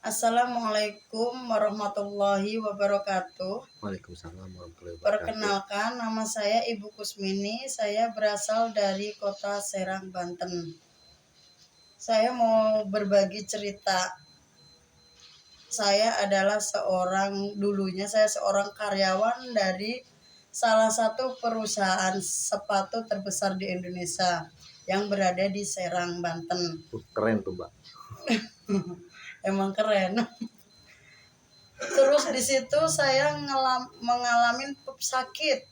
Assalamualaikum warahmatullahi wabarakatuh. Waalaikumsalam warahmatullahi wabarakatuh. Perkenalkan, nama saya Ibu Kusmini. Saya berasal dari Kota Serang, Banten. Saya mau berbagi cerita. Saya adalah dulunya saya seorang karyawan dari salah satu perusahaan sepatu terbesar di Indonesia yang berada di Serang, Banten. Keren tuh, Mbak. Emang keren. Terus di situ saya mengalami sakit.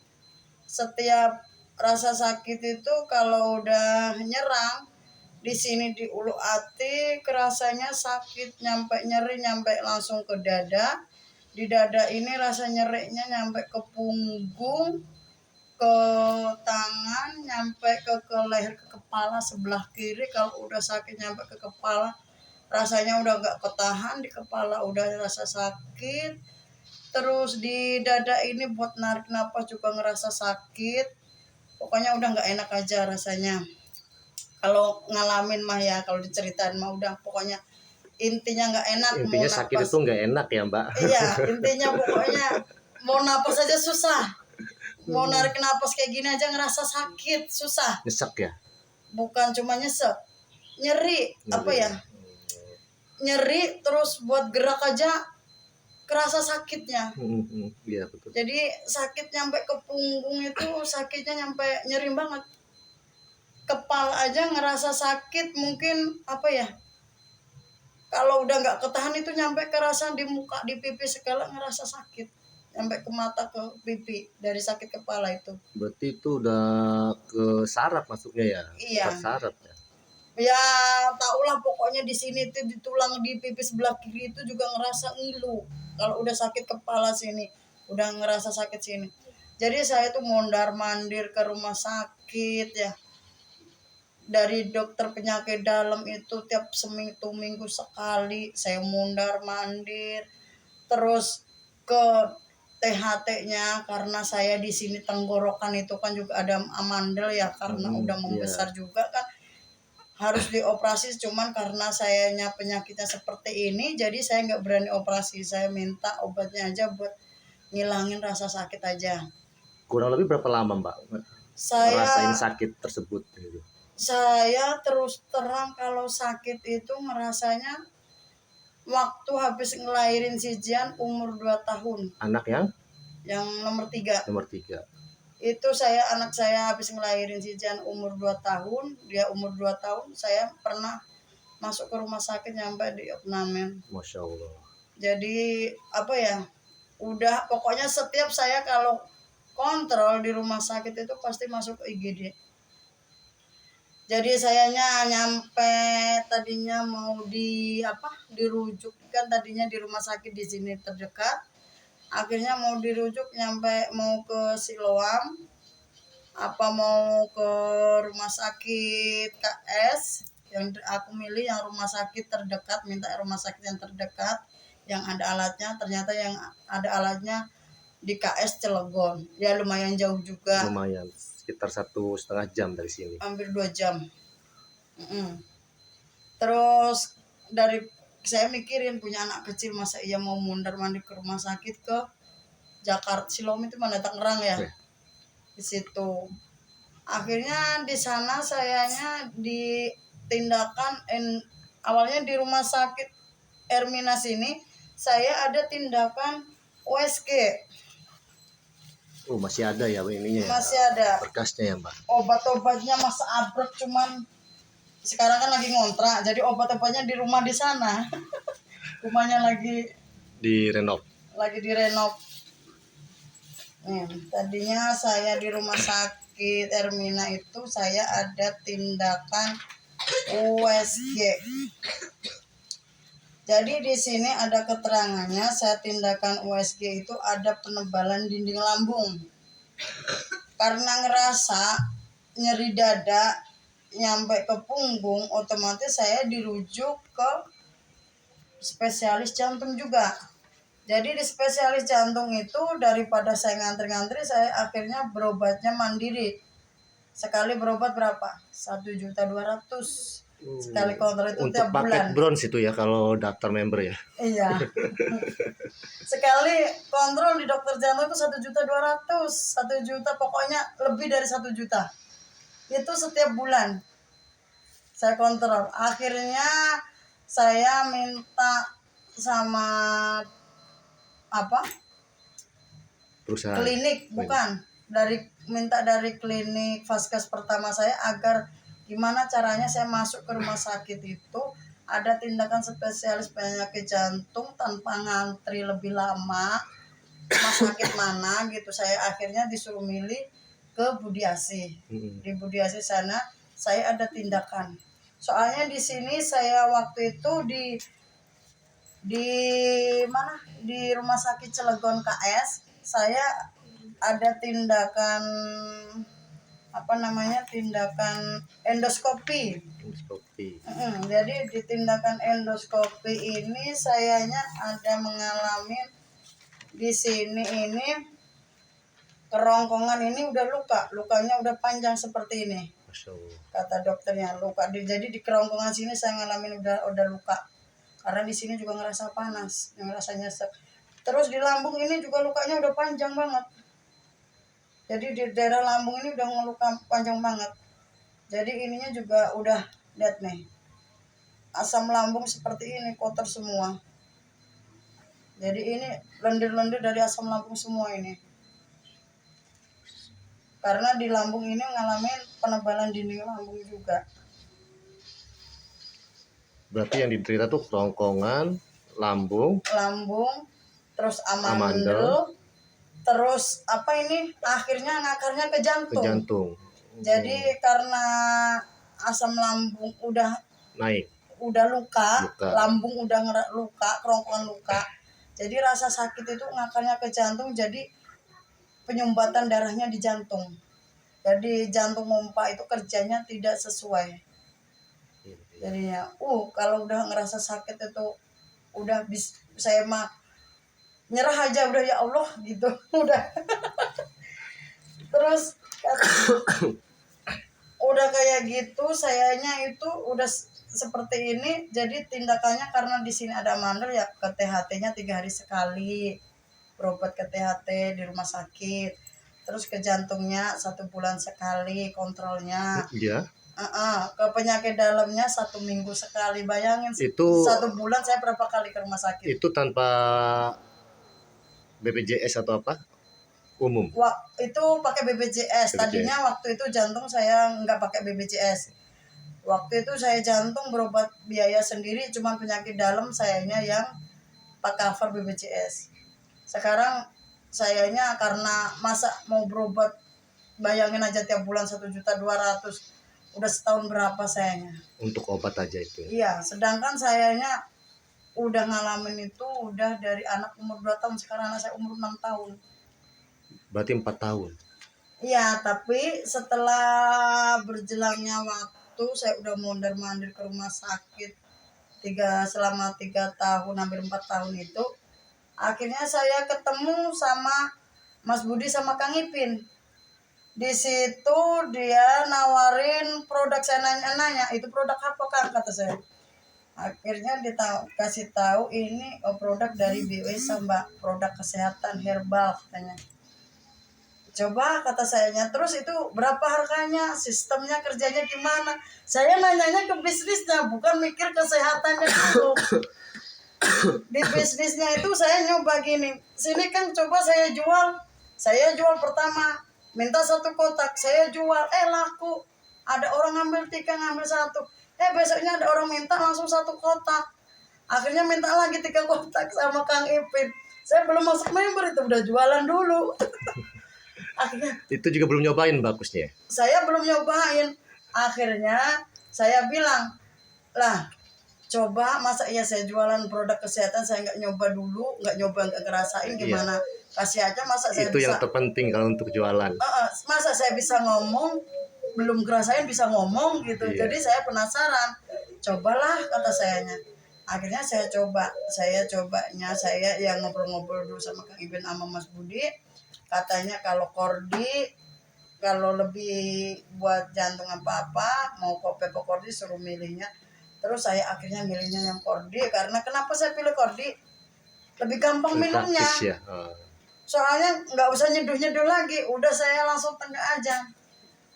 Setiap rasa sakit itu kalau udah nyerang di sini di ulu hati, kerasanya sakit nyampe nyeri nyampe langsung ke dada. Di dada ini rasa nyerinya nyampe ke punggung, ke tangan, nyampe ke leher, ke kepala sebelah kiri. Kalau udah sakit nyampe ke kepala, rasanya udah gak ketahan, di kepala udah rasa sakit. Terus di dada ini buat narik napas juga ngerasa sakit. Pokoknya udah gak enak aja rasanya. Kalau ngalamin mah ya, kalau diceritain mah udah pokoknya intinya gak enak. Intinya mau sakit napas, itu nggak enak ya, Mbak. iya, intinya pokoknya mau napas aja susah. Mau narik napas kayak gini aja ngerasa sakit, susah. Nyesek ya? Bukan cuma nyesek, nyeri. Apa ya? Nyeri, terus buat gerak aja kerasa sakitnya. Iya betul. Jadi sakit nyampe ke punggung itu, sakitnya nyampe nyeri banget. Kepala aja ngerasa sakit, mungkin apa ya? Kalau udah nggak ketahan itu nyampe kerasa di muka, di pipi segala ngerasa sakit. Nyampe ke mata, ke pipi dari sakit kepala itu. Berarti itu udah ke saraf masuknya ya? Iya. Ke saraf ya? Ya tahulah pokoknya di sini tuh di tulang di pipi sebelah kiri itu juga ngerasa ngilu. Kalau udah sakit kepala sini, udah ngerasa sakit sini. Jadi saya tuh mondar mandir ke rumah sakit ya. Dari dokter penyakit dalam itu tiap seminggu sekali saya mondar mandir. Terus ke THT-nya karena saya di sini tenggorokan itu kan juga ada amandel ya, karena udah membesar juga kan harus dioperasi. Cuman karena sayanya penyakitnya seperti ini, jadi saya nggak berani operasi. Saya minta obatnya aja buat ngilangin rasa sakit aja. Kurang lebih berapa lama, Mbak, ngerasain sakit tersebut gitu? Saya terus terang kalau sakit itu ngerasanya waktu habis ngelahirin si Jian umur 2 tahun. Anak yang nomor 3. Nomor 3. Itu anak saya habis ngelahirin si Jian umur 2 tahun. Dia umur 2 tahun, saya pernah masuk ke rumah sakit nyampe di opnamen. Masya Allah. Jadi apa ya, udah pokoknya setiap saya kalau kontrol di rumah sakit itu pasti masuk ke IGD. Jadi sayanya nyampe tadinya mau dirujuk kan, tadinya di rumah sakit di sini terdekat. Akhirnya mau dirujuk nyampe mau ke Siloam, mau ke rumah sakit KS yang aku milih yang rumah sakit terdekat, minta rumah sakit yang terdekat yang ada alatnya. Ternyata yang ada alatnya di KS Cilegon. Ya lumayan jauh juga. Lumayan, sekitar 1,5 jam dari sini. Hampir 2 jam. Terus saya mikirin punya anak kecil, masa iya mau mondar mandir ke rumah sakit ke Jakarta, Siloam itu mana, Tangerang ya. Di situ. Akhirnya di sana sayanya ditindakan awalnya di rumah sakit Ermina sini saya ada tindakan USG. Oh, masih ada ya ininya? Masih ada. Berkasnya ya, Mbak. Obat-obatnya masih abrek, cuman sekarang kan lagi ngontrak, jadi obat-obatnya di rumah di sana. Rumahnya lagi direnov. Tadinya saya di rumah sakit Ermina itu saya ada tindakan USG. Jadi di sini ada keterangannya, saya tindakan USG itu ada penebalan dinding lambung. Karena ngerasa nyeri dada nyampe ke punggung, otomatis saya dirujuk ke spesialis jantung juga. Jadi di spesialis jantung itu daripada saya ngantri-ngantri, saya akhirnya berobatnya mandiri. Sekali berobat berapa? 1.200.000. Sekali kontrol itu Untuk tiap paket bulan. bronze itu ya kalau daftar member ya. Iya. Sekali kontrol di dokter jantung itu 1.200.000, 1 juta, pokoknya lebih dari 1 juta. Itu setiap bulan saya kontrol. Akhirnya saya minta sama apa? Perusahaan. Klinik, bukan. Minta dari klinik Vaskes pertama saya agar gimana caranya saya masuk ke rumah sakit itu ada tindakan spesialis penyakit jantung tanpa ngantri lebih lama, rumah sakit mana gitu. Saya akhirnya disuruh milih ke Budi Asih. Di Budi Asih sana saya ada tindakan. Soalnya di sini saya waktu itu di mana, di rumah sakit Cilegon KS saya ada tindakan tindakan endoskopi. Jadi di tindakan endoskopi ini sayanya ada mengalami di sini ini kerongkongan ini udah lukanya udah panjang seperti ini. Kata dokternya jadi di kerongkongan sini saya ngalamin udah luka. Karena di sini juga ngerasa panas, ngerasa nyesek. Terus di lambung ini juga lukanya udah panjang banget. Jadi di daerah lambung ini udah ngeluka panjang banget. Jadi ininya juga udah, lihat nih. Asam lambung seperti ini, kotor semua. Jadi ini lendir-lendir dari asam lambung semua ini. Karena di lambung ini ngalamin penebalan dinding lambung juga. Berarti yang diderita tuh kerongkongan, lambung, terus amandel, terus akhirnya ngakarnya ke jantung. Jadi karena asam lambung udah naik, udah luka. Lambung udah luka, kerongkongan luka. Jadi rasa sakit itu ngakarnya ke jantung, jadi penyumbatan darahnya di jantung. Jadi jantung pompa itu kerjanya tidak sesuai. Jadinya, kalau udah ngerasa sakit itu udah saya mah nyerah aja udah, ya Allah gitu. Udah. Terus udah kayak gitu sayanya itu udah seperti ini. Jadi tindakannya karena di sini ada mandel ya, ke THT-nya 3 hari sekali. Berobat ke THT di rumah sakit. Terus ke jantungnya 1 bulan sekali kontrolnya. Iya. Ke penyakit dalamnya 1 minggu sekali. Bayangin itu 1 bulan saya berapa kali ke rumah sakit. Itu tanpa BPJS atau apa? Umum? Itu pakai BPJS. Tadinya waktu itu jantung saya nggak pakai BPJS. Waktu itu saya jantung berobat biaya sendiri, cuma penyakit dalam sayanya yang pakai cover BPJS. Sekarang sayanya karena masa mau berobat, bayangin aja tiap bulan 1.200.000. Udah setahun berapa sayanya. Untuk obat aja itu? Iya, sedangkan sayanya udah ngalamin itu udah dari anak umur 2 tahun, sekarang anak saya umur 6 tahun. Berarti 4 tahun? Iya, tapi setelah berjelangnya waktu, saya udah mondar-mandir ke rumah sakit selama 3 tahun, hampir 4 tahun itu. Akhirnya saya ketemu sama Mas Budi sama Kang Ipin. Di situ dia nawarin produk, saya nanya, itu produk apa Kang, kata saya. Akhirnya kasih tahu ini produk dari BWS Mbak, produk kesehatan herbal katanya. Coba kata sayanya, terus itu berapa harganya, sistemnya kerjanya gimana? Saya nanyanya ke bisnisnya, bukan mikir kesehatannya dulu. Di bisnisnya itu saya nyoba gini, sini kan coba saya jual pertama, minta 1 kotak, saya jual, laku. Ada orang ngambil 3, ngambil 1. Besoknya ada orang minta langsung 1 kotak. Akhirnya minta lagi 3 kotak sama Kang Ipin. Saya belum masuk member itu udah jualan dulu. Akhirnya itu juga belum nyobain bagusnya? Saya belum nyobain. Akhirnya saya bilang, lah coba, masa iya saya jualan produk kesehatan saya nggak nyoba dulu, nggak ngerasain gimana. Kasih aja, masa saya itu bisa, yang terpenting kalau untuk jualan. Masa saya bisa ngomong, belum ngerasain bisa ngomong gitu. Iya. Jadi saya penasaran, cobalah kata sayanya. Akhirnya saya cobanya saya yang ngobrol-ngobrol dulu sama Kang Iben sama Mas Budi. Katanya kalau Kordi, kalau lebih buat jantung apa-apa, mau Kope Kordi suruh milihnya Terus saya akhirnya milihnya yang Kordi, karena kenapa saya pilih Kordi? Lebih gampang minumnya. Praktis ya. Soalnya nggak usah nyeduh-nyeduh lagi, udah saya langsung tengah aja.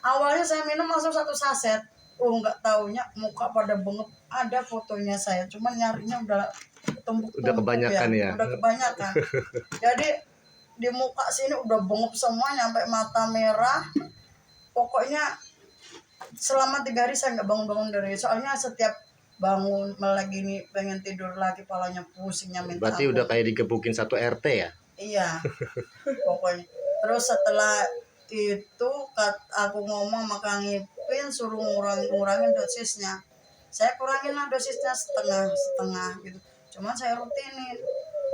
Awalnya saya minum langsung 1 saset. Nggak taunya muka pada bengep. Ada fotonya saya, cuman nyarinya udah tumpuk-tumpuk Udah kebanyakan ya. Udah kebanyakan. Jadi di muka sini udah bengep semua, nyampe mata merah. Pokoknya selama 3 hari saya nggak bangun-bangun dari, soalnya setiap bangun malah gini pengen tidur lagi, palanya pusingnya minta Berarti ampun. udah kayak digebukin 1 RT ya? Iya, pokoknya. Terus setelah itu aku ngomong sama Kang Ipin suruh ngurangin dosisnya. Saya kurangin lah dosisnya setengah gitu. Cuman saya rutinin.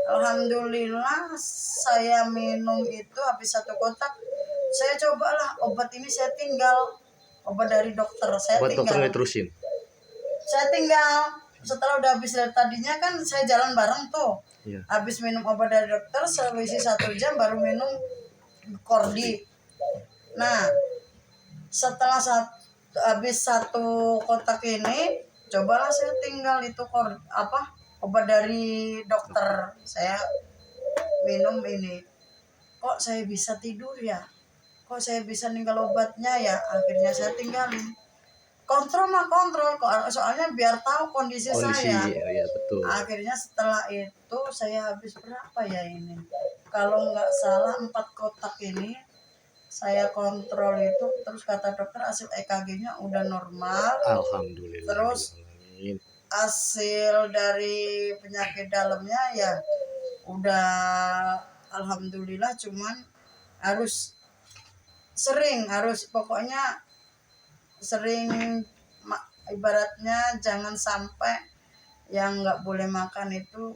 Alhamdulillah saya minum itu habis 1 kotak. Saya cobalah obat ini, saya tinggal. Obat dari dokter saya Buat dokter tinggal. ngeterusin. Saya tinggal. Setelah udah habis dari tadinya kan saya jalan bareng tuh. Iya. Habis minum obat dari dokter, selisih 1 jam baru minum Kordi. Nah, setelah habis 1 kotak ini, cobalah saya tinggal itu obat dari dokter. Saya minum ini. Kok saya bisa tidur ya? Kok saya bisa ninggal obatnya ya? Akhirnya saya tinggalin. Kontrol, soalnya biar tahu kondisi saya. Ya, betul. Akhirnya setelah itu saya habis berapa ya ini? Kalau nggak salah 4 kotak ini saya kontrol itu, terus kata dokter hasil EKG-nya udah normal. Alhamdulillah. Terus hasil dari penyakit dalamnya ya udah alhamdulillah, cuman harus pokoknya sering, ibaratnya jangan sampai yang nggak boleh makan itu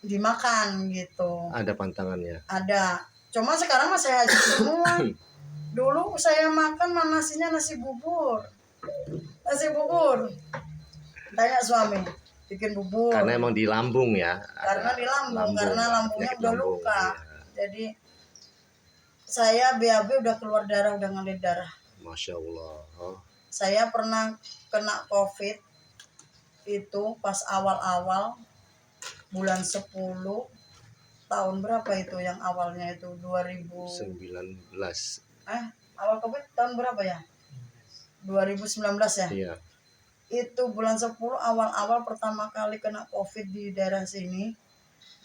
dimakan gitu. Ada pantangannya. Ada. Cuma sekarang mah saya aja semua. Dulu saya makan nasinya nasi bubur. Tanya suami, bikin bubur. Karena emang di lambung ya. Karena di lambung, karena lambungnya udah luka. Iya. Jadi saya BAB udah keluar darah, udah ngalir darah. Masya Allah. Saya pernah kena COVID itu pas awal-awal bulan 10 tahun berapa itu, yang awalnya itu 19. Awal COVID tahun berapa ya? 2019 ya? Iya. Itu bulan 10 awal-awal pertama kali kena COVID di daerah sini,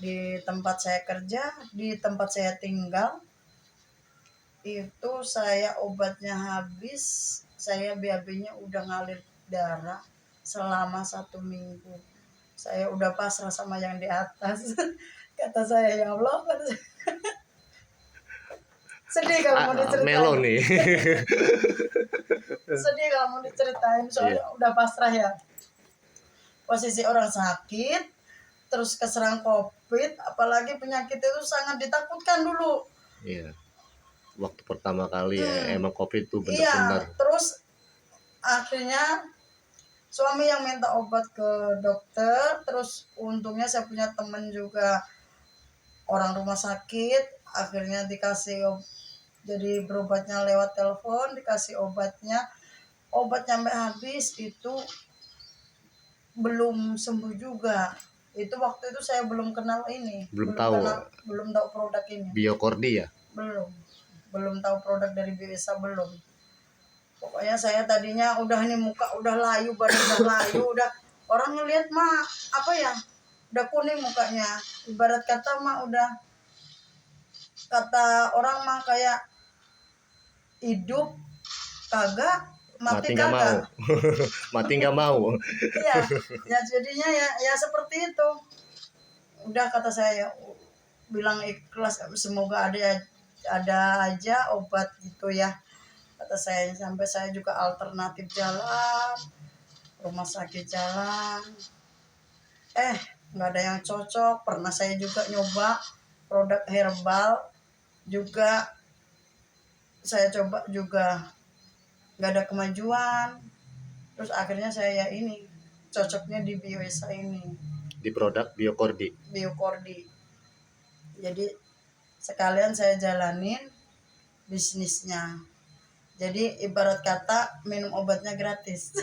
di tempat saya kerja, di tempat saya tinggal. Itu saya obatnya habis, saya BAB-nya udah ngalir darah selama 1 minggu. Saya udah pasrah sama yang di atas. Kata saya, ya Allah, sedih kalau mau diceritain. Melo nih. Sedih kalau mau diceritain, soalnya udah pasrah ya. Posisi orang sakit, terus keserang COVID, apalagi penyakit itu sangat ditakutkan dulu. Iya. Waktu pertama kali ya, emang COVID itu benar-benar. Iya, terus akhirnya suami yang minta obat ke dokter, terus untungnya saya punya teman juga orang rumah sakit, akhirnya dikasih jadi berobatnya lewat telepon, dikasih obat sampai habis itu belum sembuh juga. Itu waktu itu saya belum kenal ini, belum tahu produk ini. Biokordi ya? Belum tahu produk dari Biasa, belum. Pokoknya saya tadinya udah nih muka udah layu, badan udah layu, udah orang ngelihat mah udah kuning mukanya. Ibarat kata mah udah, kata orang mah kayak hidup kagak, mati nggak mau. Mati nggak mau. Iya, ya jadinya ya seperti itu. Udah kata saya bilang ikhlas, semoga ada aja obat gitu ya, kata saya. Sampai saya juga alternatif jalan, rumah sakit jalan, nggak ada yang cocok. Pernah saya juga nyoba produk herbal juga, saya coba juga nggak ada kemajuan. Terus akhirnya saya ini cocoknya di Biasa ini, di produk Biokordi. Jadi sekalian saya jalanin bisnisnya. Jadi ibarat kata minum obatnya gratis.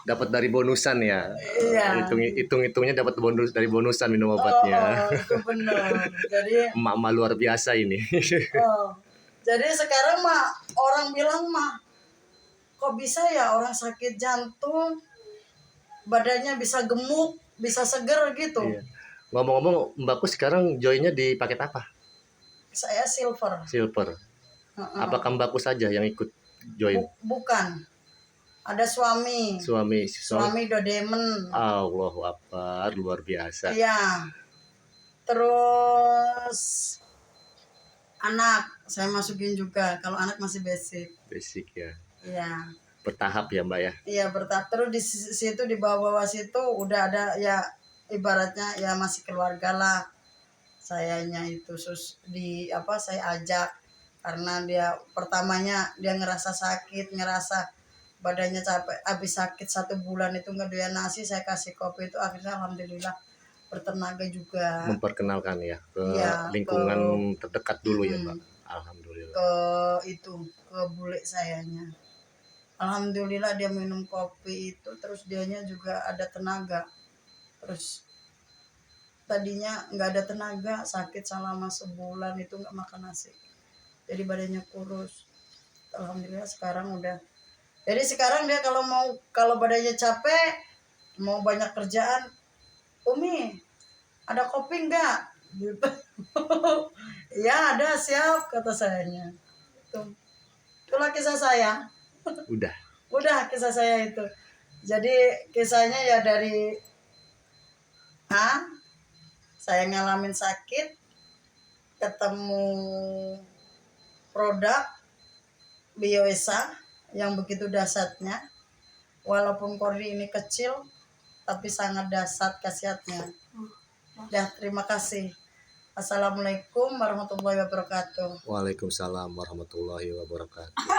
dapat dari bonusan ya. Iya. Hitungnya dapat bonus dari bonusan minum Oh, obatnya. itu benar. Jadi Emak-emak luar biasa ini. jadi sekarang mah orang bilang mah kok bisa ya orang sakit jantung badannya bisa gemuk, bisa seger gitu. Iya. Ngomong-ngomong, Mbakku sekarang joinnya di paket apa? Saya silver. Silver. Apakah Mbakku saja yang ikut join? Bukan. Ada suami. Suami udah demen. Allahu Akbar, luar biasa. Iya. Terus anak saya masukin juga. Kalau anak masih basic. Basic ya. Iya. Bertahap ya Mbak ya. Iya bertahap. Terus di situ di bawah-bawah situ udah ada ya ibaratnya ya masih keluarga lah. Sayanya itu saya ajak karena dia pertamanya dia ngerasa sakit, ngerasa badannya capek, habis sakit 1 bulan itu nggak doyan nasi, saya kasih kopi itu akhirnya alhamdulillah bertenaga juga. Memperkenalkan ya ke Iya, lingkungan terdekat dulu ya Mbak. Alhamdulillah. Ke bule sayanya. Alhamdulillah dia minum kopi itu terus dianya juga ada tenaga. Terus tadinya nggak ada tenaga, sakit selama sebulan itu nggak makan nasi. Jadi badannya kurus. Alhamdulillah sekarang udah. Jadi sekarang dia kalau badannya capek, mau banyak kerjaan, Umi, ada kopi nggak? Gitu. Ya ada, siap kata sayanya. Itulah kisah saya. Udah kisah saya itu. Jadi kisahnya ya dari saya ngalamin sakit, ketemu produk Bioesa yang begitu dahsyatnya. Walaupun kori ini kecil, tapi sangat dahsyat khasiatnya. Ya, terima kasih. Assalamualaikum warahmatullahi wabarakatuh. Waalaikumsalam warahmatullahi wabarakatuh.